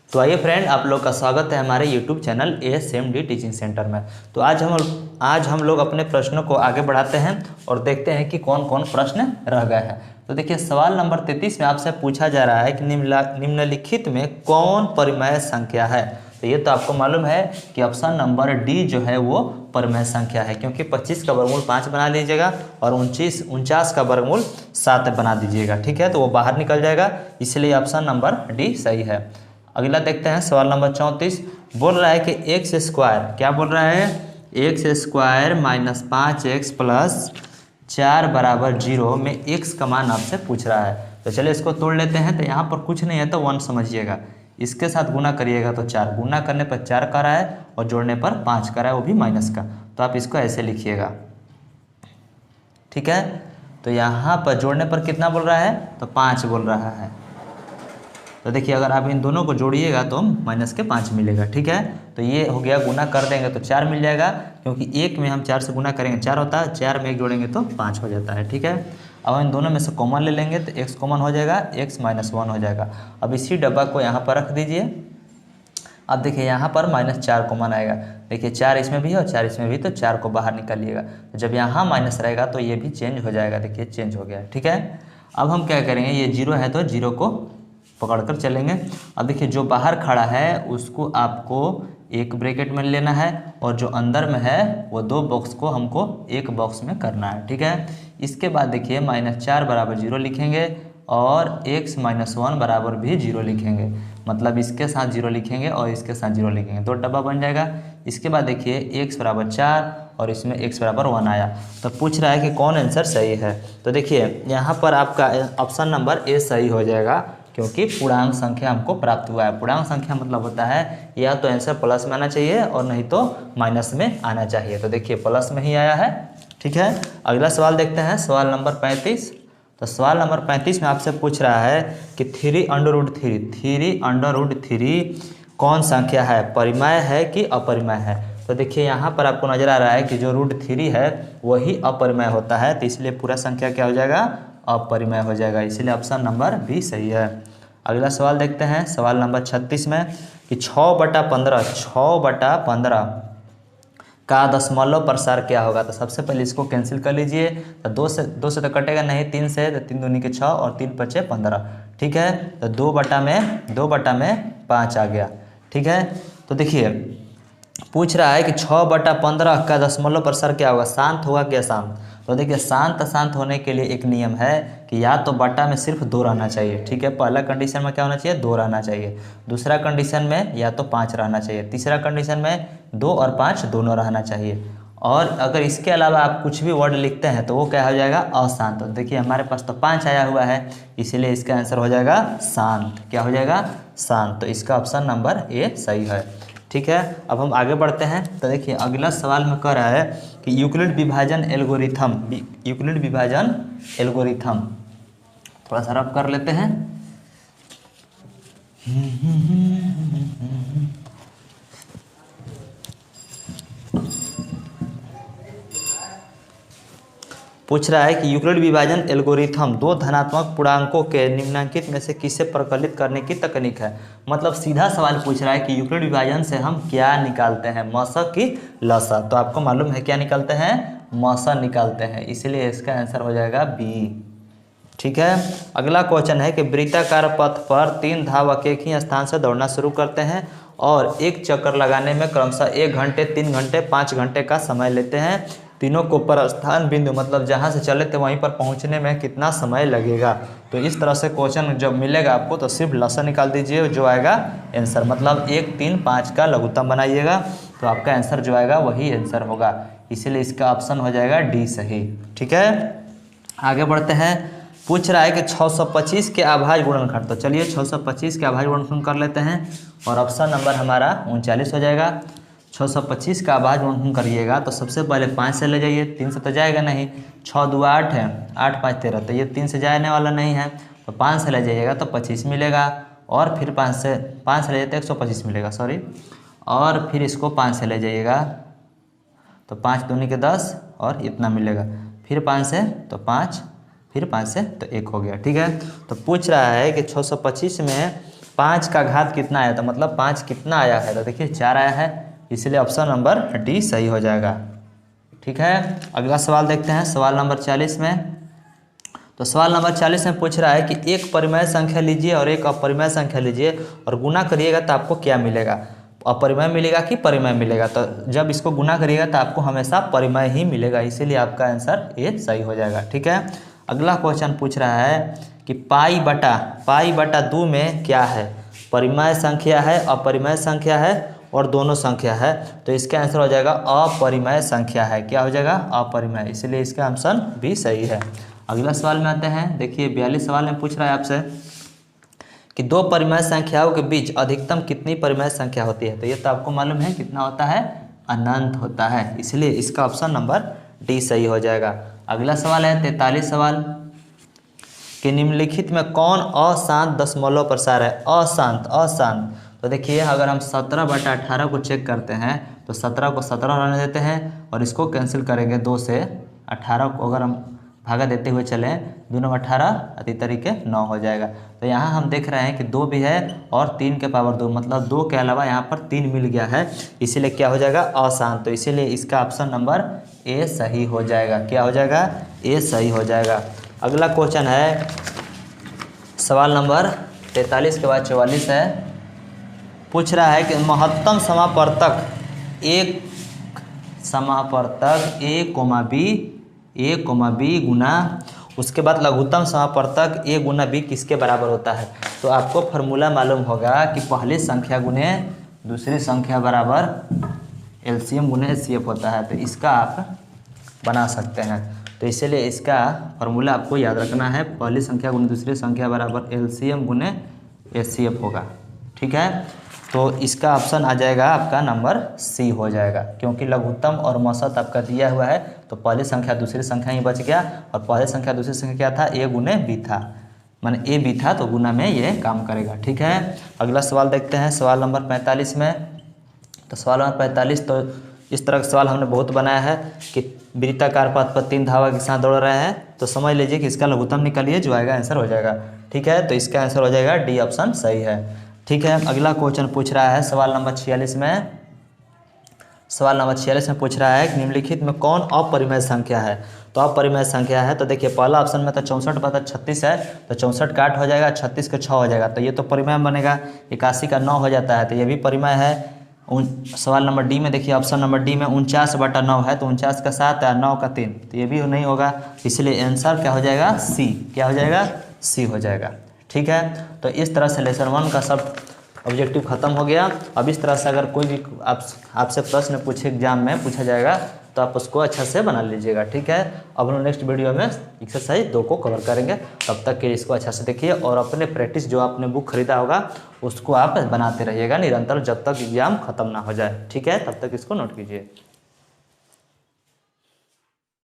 तो आइए फ्रेंड, आप लोग का स्वागत है हमारे YouTube channel ASMD teaching centre में। तो आज हम लोग अपने प्रश्नों को आगे बढ़ाते हैं और देखते हैं कि कौन कौन प्रश्न रह गए हैं। तो देखिए, सवाल नंबर 33 में आपसे पूछा जा रहा है कि निम्नलिखित में कौन परिमेय संख्या है। तो ये तो आपको मालूम है कि ऑप्शन नंबर डी जो है वो परिमेय संख्या है, क्योंकि 25 का वर्गमूल 5 बना लीजिएगा और 49 का वर्गमूल 7 बना दीजिएगा। ठीक है, तो वो बाहर निकल जाएगा, इसलिए ऑप्शन नंबर डी सही है। अगला देखते हैं, सवाल नंबर 34 बोल रहा है कि एक्स स्क्वायर, क्या बोल रहा है, x square minus 5x plus 4 बराबर 0 में x का मान आपसे पूछ रहा है। तो चलिए इसको तोड़ लेते हैं। तो यहाँ पर कुछ नहीं है तो 1 समझिएगा, इसके साथ गुना करिएगा तो 4, गुना करने पर 4 का रहा है और जोड़ने पर 5 का रहा है, वो भी माइनस का। तो आप इसको ऐसे लिखिएगा, ठीक है। तो यहाँ पर जोड़ने पर कितना बोल रहा है, तो 5 बोल रहा है। तो देखिए, अगर आप इन दोनों को जोड़िएगा तो माइनस के 5 मिलेगा, ठीक है। तो ये हो गया, गुना कर देंगे तो 4 मिल जाएगा, क्योंकि एक में हम 4 से गुना करेंगे 4 होता है, 4 में 1 जोड़ेंगे तो 5 हो जाता है, ठीक है। अब इन दोनों में से कॉमन ले लेंगे तो x कॉमन हो जाएगा, x माइनस 1 हो जाएगा। अब इसी डब्बा को यहाँ पर रख दीजिए। अब देखिए, यहाँ पर -4 कॉमन आएगा। देखिए 4 इसमें भी है और 4 इसमें भी, तो 4 को बाहर निकालिएगा। तो जब यहाँ माइनस रहेगा तो ये भी चेंज हो जाएगा। देखिए चेंज हो गया, ठीक है। अब हम क्या करेंगे, ये 0 है तो 0 को पकड़कर चलेंगे। अब देखिए, जो बाहर खड़ा है उसको आपको एक ब्रैकेट में लेना है और जो अंदर में है वो 2 बॉक्स को हमको एक बॉक्स में करना है, ठीक है। इसके बाद देखिए, -4 बराबर 0 लिखेंगे और x माइनस 1 बराबर भी 0 लिखेंगे। मतलब इसके साथ 0 लिखेंगे और इसके साथ 0 लिखेंगे, 2 डब्बा बन जाएगा। इसके बाद देखिए, x बराबर 4 और इसमें x बराबर 1 आया। तो पूछ रहा है कि कौन आंसर सही है। तो देखिए, यहाँ पर आपका ऑप्शन नंबर ए सही हो जाएगा, क्योंकि पूर्णांक संख्या हमको प्राप्त हुआ है। पूर्णांक संख्या मतलब होता है या तो आंसर प्लस में आना चाहिए और नहीं तो माइनस में आना चाहिए। तो देखिए, प्लस में ही आया है, ठीक है। अगला सवाल देखते हैं, सवाल नंबर 35। तो सवाल नंबर 35 में आपसे पूछ रहा है कि 3√3 कौन संख्या है, परिमेय है कि अपरिमेय है। तो देखिए, यहाँ पर आपको नजर आ रहा है कि जो √3 है वही अपरिमेय होता है, तो इसलिए पूरा संख्या क्या हो जाएगा, अपरिमेय हो जाएगा, इसलिए ऑप्शन नंबर बी सही है। अगला सवाल देखते हैं, सवाल नंबर 36 में कि 6/15 का दशमलव प्रसार क्या होगा। तो सबसे पहले इसको कैंसिल कर लीजिए। तो 2 से तो कटेगा नहीं, 3 से, तो 3 दूनी के 6 और 3 पचे 15, ठीक है। तो 2 बटा में 5 आ गया, ठीक है। तो देखिए, पूछ रहा है कि 6/15 का दशमलव प्रसार क्या होगा, शांत होगा कि अशांत। तो देखिए, शांत होने के लिए एक नियम है कि या तो बटा में सिर्फ 2 रहना चाहिए, ठीक है। पहला कंडीशन में क्या होना चाहिए, 2 रहना चाहिए। दूसरा कंडीशन में या तो 5 रहना चाहिए। तीसरा कंडीशन में 2 और 5 दोनों रहना चाहिए। और अगर इसके अलावा आप कुछ भी वर्ड लिखते हैं तो वो क्या हो जाएगा, अशांत। तो देखिए, हमारे पास तो 5 आया हुआ है, इसीलिए इसका आंसर हो जाएगा शांत। क्या हो जाएगा, शांत। तो इसका ऑप्शन नंबर ए सही है, ठीक है। अब हम आगे बढ़ते हैं। तो देखिए, अगला सवाल में कह रहा है कि यूक्लिड विभाजन एल्गोरिथम थोड़ा सा रफ कर लेते हैं। पूछ रहा है कि यूक्लिड विभाजन एल्गोरिथम 2 धनात्मक पूर्णांकों के निम्नलिखित में से किसे प्रकलित करने की तकनीक है। मतलब सीधा सवाल पूछ रहा है कि यूक्लिड विभाजन से हम क्या निकालते हैं, मसा की लसा। तो आपको मालूम है क्या निकालते हैं, मसा निकालते हैं, इसलिए इसका आंसर हो जाएगा बी, ठीक है। अगला क्वेश्चन है कि वृत्ताकार पथ पर 3 धावक एक ही स्थान से दौड़ना शुरू करते हैं और एक चक्कर लगाने में क्रमशः 1 घंटे, 3 घंटे, 5 घंटे का समय लेते हैं। तीनों को प्रस्थान बिंदु, मतलब जहां से चले थे वहीं पर पहुंचने में कितना समय लगेगा। तो इस तरह से क्वेश्चन जब मिलेगा आपको तो सिर्फ लसा निकाल दीजिए, जो आएगा आंसर, मतलब 1, 3, 5 का लघुत्तम बनाइएगा, तो आपका आंसर जो आएगा वही आंसर होगा। इसीलिए इसका ऑप्शन हो जाएगा डी सही, ठीक है। आगे बढ़ते हैं। पूछ रहा है कि 625 के अभाज्य गुणनखंड। तो चलिए 625 के अभाज्य गुणनखंड कर लेते हैं और ऑप्शन नंबर हमारा 39 हो जाएगा। 625 का अभाज्य गुणनखंड करिएगा तो सबसे पहले 5 से ले जाइए, 3 से तो जाएगा नहीं। 6 2 8 है, 8 5 13, तो ये 3 से जाने वाला नहीं है, तो 5 से ले जाइएगा तो 25 मिलेगा। और फिर 5 से ले जाते 125 मिलेगा, सॉरी। और फिर इसको 5 से ले जाइएगा तो 5 दूनी के 10 और इतना मिलेगा। फिर 5 से तो 5, फिर 5 से तो 1 हो गया, ठीक है। तो पूछ रहा है कि 625 में 5 का घात कितना आया था, मतलब 5 कितना आया है, तो देखिए 4 आया है, इसलिए ऑप्शन नंबर डी सही हो जाएगा। ठीक है, अगला सवाल देखते हैं सवाल नंबर 40 में। तो सवाल नंबर 40 में पूछ रहा है कि एक परिमेय संख्या लीजिए और एक अपरिमेय संख्या लीजिए और गुना करिएगा तो आपको क्या मिलेगा, अपरिमेय मिलेगा कि परिमेय मिलेगा। तो जब इसको गुना करिएगा तो आपको हमेशा परिमेय ही मिलेगा, इसीलिए आपका आंसर ए सही हो जाएगा। ठीक है, अगला क्वेश्चन पूछ रहा है कि पाई बटा 2 में क्या है, परिमेय संख्या है, अपरिमेय संख्या है और दोनों संख्या है, तो इसका आंसर हो जाएगा अपरिमेय संख्या है। क्या हो जाएगा, अपरिमेय, इसलिए इसका ऑप्शन भी सही है। अगला सवाल में आते हैं, देखिए 42 सवाल में पूछ रहा है आपसे कि दो परिमेय संख्याओं के बीच अधिकतम कितनी परिमेय संख्या होती है, तो ये तो आपको मालूम है कितना होता है, अनंत होता है, इसलिए इसका ऑप्शन नंबर डी सही हो जाएगा। अगला सवाल है 43 सवाल कि निम्नलिखित में कौन अशांत दशमलव प्रसार है, अशांत। तो देखिए अगर हम 17/18 को चेक करते हैं तो 17 को 17 रहने देते हैं और इसको कैंसिल करेंगे 2 से, 18 को अगर हम भागा देते हुए चलें 2 9 18 अति तरीके 9 हो जाएगा। तो यहाँ हम देख रहे हैं कि 2 भी है और 3 के पावर 2, मतलब 2 के अलावा यहाँ पर 3 मिल गया है, इसीलिए क्या हो जाएगा, अशांत। तो इसीलिए इसका ऑप्शन नंबर ए सही हो जाएगा। क्या हो जाएगा, ए सही हो जाएगा। अगला क्वेश्चन है सवाल नंबर 43 के बाद 44 है, पूछ रहा है कि महत्तम समापर्तक ए कोमा बी गुना, उसके बाद लघुत्तम समापर्तक ए गुना बी किसके बराबर होता है। तो आपको फार्मूला मालूम होगा कि पहली संख्या गुने दूसरी संख्या बराबर एलसीएम गुने एचसीएफ होता है, तो इसका आप बना सकते हैं। तो इसीलिए इसका फार्मूला आपको याद रखना है, पहली संख्या गुने दूसरी संख्या बराबर एलसीएम गुने एचसीएफ होगा। ठीक है, तो इसका ऑप्शन आ जाएगा आपका नंबर सी हो जाएगा, क्योंकि लघुत्तम और औसत आपका दिया हुआ है, तो पहली संख्या दूसरी संख्या ही बच गया और पहली संख्या दूसरी संख्या क्या था, ए गुने बी था, माने ए बी था, तो गुना में ये काम करेगा। ठीक है, अगला सवाल देखते हैं सवाल नंबर 45 में। तो सवाल नंबर 45, तो इस तरह का सवाल हमने बहुत बनाया है कि वृत्ताकार पथ पर 3 धावा के साथ दौड़ रहे हैं, तो समझ लीजिए कि इसका लघुत्तम निकालिए, जो आएगा आंसर हो जाएगा। ठीक है, तो इसका आंसर हो जाएगा डी ऑप्शन सही है। ठीक है, अगला क्वेश्चन पूछ रहा है सवाल नंबर 46 में। सवाल नंबर 46 में पूछ रहा है कि निम्नलिखित में कौन अपरिमेय संख्या है। तो अपरिमेय संख्या है, तो देखिए पहला ऑप्शन में तो 64/36 है, तो 64 का 8 हो जाएगा, 36 का 6 हो जाएगा, तो ये तो परिमेय बनेगा। 81 का 9 हो जाता है, तो ये भी परिमेय है। सवाल नंबर डी में देखिए, ऑप्शन नंबर डी में 49/9 है, तो 49 का 7 है, 9 का 3, तो ये भी नहीं होगा, इसलिए आंसर क्या हो जाएगा, सी। क्या हो जाएगा, सी हो जाएगा। ठीक है, तो इस तरह से लेसन 1 का सब ऑब्जेक्टिव खत्म हो गया। अब इस तरह से अगर कोई भी आपसे प्रश्न पूछे एग्जाम में पूछा जाएगा तो आप उसको अच्छा से बना लीजिएगा। ठीक है, अब हम नेक्स्ट वीडियो में एक्सरसाइज 2 को कवर करेंगे, तब तक के इसको अच्छा से देखिए और अपने प्रैक्टिस जो आपने बुक खरीदा होगा उसको आप बनाते रहिएगा निरंतर, जब तक एग्जाम खत्म ना हो जाए। ठीक है, तब तक इसको नोट कीजिए।